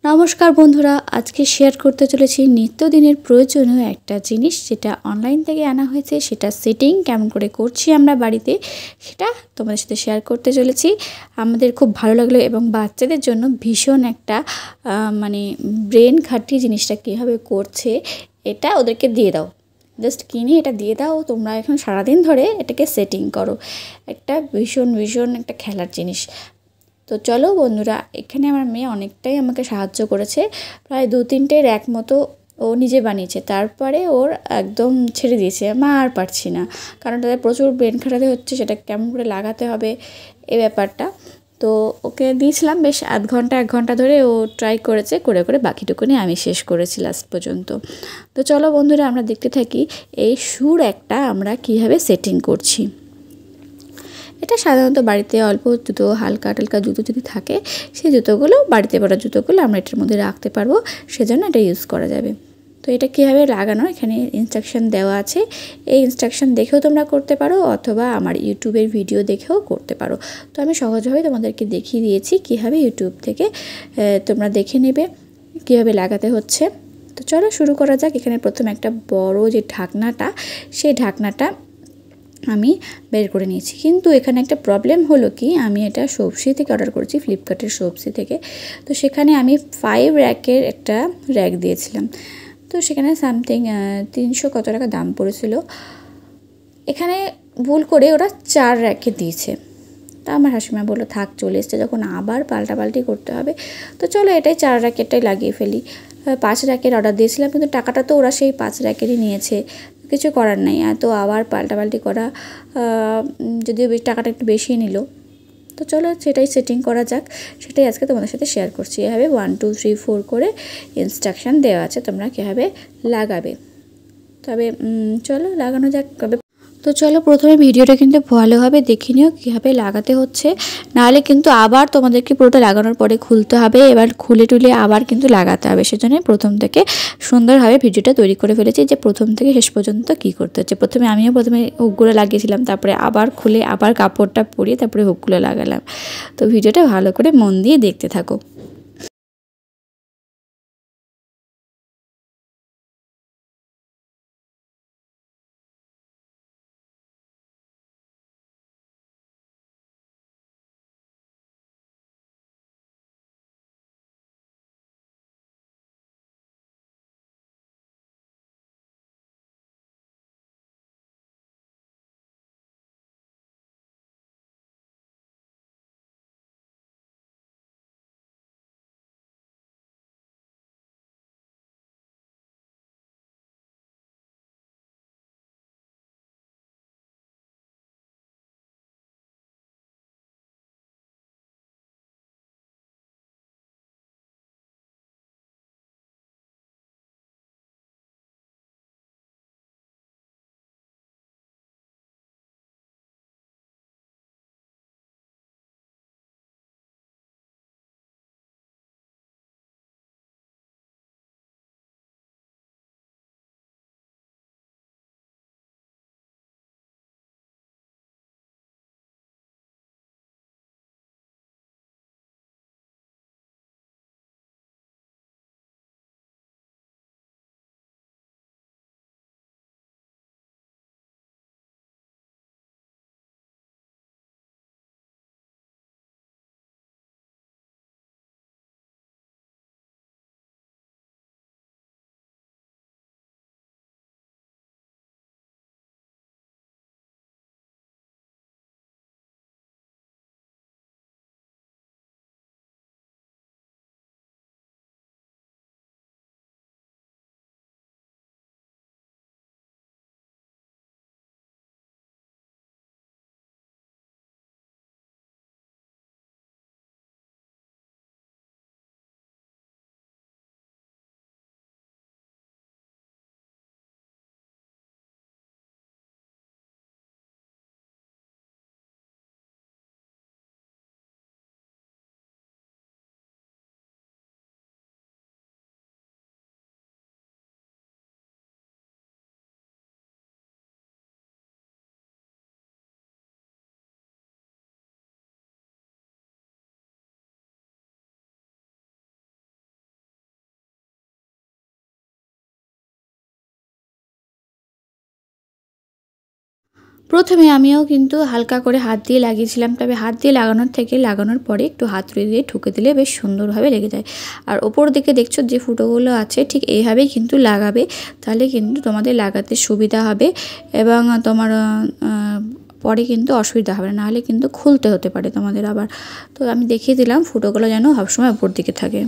নমস্কার বন্ধুরা, আজকে শেয়ার করতে চলেছি নিত্যদিনের প্রয়োজনীয় একটা জিনিস যেটা অনলাইন থেকে আনা হয়েছে। সেটা সেটিং কেমন করে করছি আমরা বাড়িতে, সেটা তোমাদের সাথে শেয়ার করতে চলেছি। আমাদের খুব ভালো লাগলো এবং বাচ্চাদের জন্য ভীষণ একটা মানে ব্রেন খাটিয়ে জিনিসটা কীভাবে করছে এটা ওদেরকে দিয়ে দাও, জাস্ট কিনে এটা দিয়ে দাও, তোমরা এখন সারাদিন ধরে এটাকে সেটিং করো। একটা ভীষণ একটা খেলার জিনিস। তো চলো বন্ধুরা, এখানে আমার মেয়ে অনেকটাই আমাকে সাহায্য করেছে। প্রায় 2-3টে র্যাক মতো ও নিজে বানিয়েছে। তারপরে ওর একদম ছেড়ে দিয়েছে, মা আর পারছি না, কারণ তাদের প্রচুর ব্রেন খাটাতে হচ্ছে, সেটা কেমন করে লাগাতে হবে এই ব্যাপারটা। তো ওকে দিয়েছিলাম বেশ আধ ঘন্টা 1 ঘন্টা ধরে ও ট্রাই করেছে, করে বাকিটুকুনি আমি শেষ করেছি লাস্ট পর্যন্ত। তো চলো বন্ধুরা, আমরা দেখতে থাকি এই সুর একটা আমরা কীভাবে সেটিং করছি। এটা সাধারণত বাড়িতে অল্প জুতো, হালকা টালকা জুতো যদি থাকে, সেই জুতোগুলো, বাড়িতে পরা জুতোগুলো আমরা এটার মধ্যে রাখতে পারবো, সেজন্য এটা ইউজ করা যাবে। তো এটা কীভাবে লাগানো, এখানে ইনস্ট্রাকশান দেওয়া আছে। এই ইনস্ট্রাকশান দেখেও তোমরা করতে পারো, অথবা আমার ইউটিউবের ভিডিও দেখেও করতে পারো। তো আমি সহজভাবে তোমাদেরকে দেখিয়ে দিয়েছি কীভাবে ইউটিউব থেকে তোমরা দেখে নেবে কীভাবে লাগাতে হচ্ছে। তো চলো শুরু করা যাক। এখানে প্রথমে একটা বড় যে ঢাকনাটা, সেই ঢাকনাটা আমি বের করে নিয়েছি। কিন্তু এখানে একটা প্রবলেম হলো কি, আমি এটা সবজি থেকে অর্ডার করেছি, ফ্লিপকার্টের সবজি থেকে। তো সেখানে আমি 5 র্যাকের একটা র্যাক দিয়েছিলাম। তো সেখানে সামথিং 300 কত টাকা দাম পড়েছিল। এখানে ভুল করে ওরা 4 র্যাকে দিয়েছে। তা আমার হাসিমা বললো থাক, চলে এসছে যখন আবার পাল্টাপাল্টি করতে হবে, তো চলো এটাই 4 র্যাকেরটাই লাগিয়ে ফেলি। 5 র্যাকের অর্ডার দিয়েছিলাম, কিন্তু টাকাটা তো ওরা সেই 5 র্যাকেরই নিয়েছে, কিছু করার নেই। তো আবার পাল্টাপাল্টি করা, যদিও টাকাটা একটু বেশি নিল। তো চলো সেটাই সেটিং করা যাক, সেটাই আজকে তোমাদের সাথে শেয়ার করছি। এভাবে 1 2 3 4 করে ইনস্ট্রাকশান দেওয়া আছে, তোমরা কীভাবে লাগাবে। তবে চলো লাগানো যাক কবে। তো চলো প্রথমে ভিডিওটা কিন্তু ভালোভাবে দেখে নিও কীভাবে লাগাতে হচ্ছে, নাহলে কিন্তু আবার তোমাদেরকে পুরোটা লাগানোর পরে খুলতে হবে, এবার খুলে টুলে আবার কিন্তু লাগাতে হবে। সেজন্য প্রথম থেকে সুন্দরভাবে ভিডিওটা তৈরি করে ফেলেছি, যে প্রথম থেকে শেষ পর্যন্ত কী করতে হচ্ছে। আমিও প্রথমে হুকগুলো লাগিয়েছিলাম, তারপরে আবার খুলে আবার কাপড়টা পরিয়ে তারপরে হুকগুলো লাগালাম। তো ভিডিওটা ভালো করে মন দিয়ে দেখতে থাকো। প্রথমে আমিও কিন্তু হালকা করে হাত দিয়ে লাগিয়েছিলাম, তবে হাত দিয়ে লাগানোর থেকে লাগানোর পরে একটু হাতুড়ি দিয়ে ঠুকে দিলে বেশ সুন্দরভাবে লেগে যায়। আর ওপর দিকে দেখছো যে ফুটোগুলো আছে ঠিক এইভাবেই কিন্তু লাগাবে, তাহলে কিন্তু তোমাদের লাগাতে সুবিধা হবে এবং তোমার পরে কিন্তু অসুবিধা হবে না, নাহলে কিন্তু খুলতে হতে পারে তোমাদের আবার। তো আমি দেখিয়ে দিলাম ফুটোগুলো যেন সবসময় ওপর দিকে থাকে।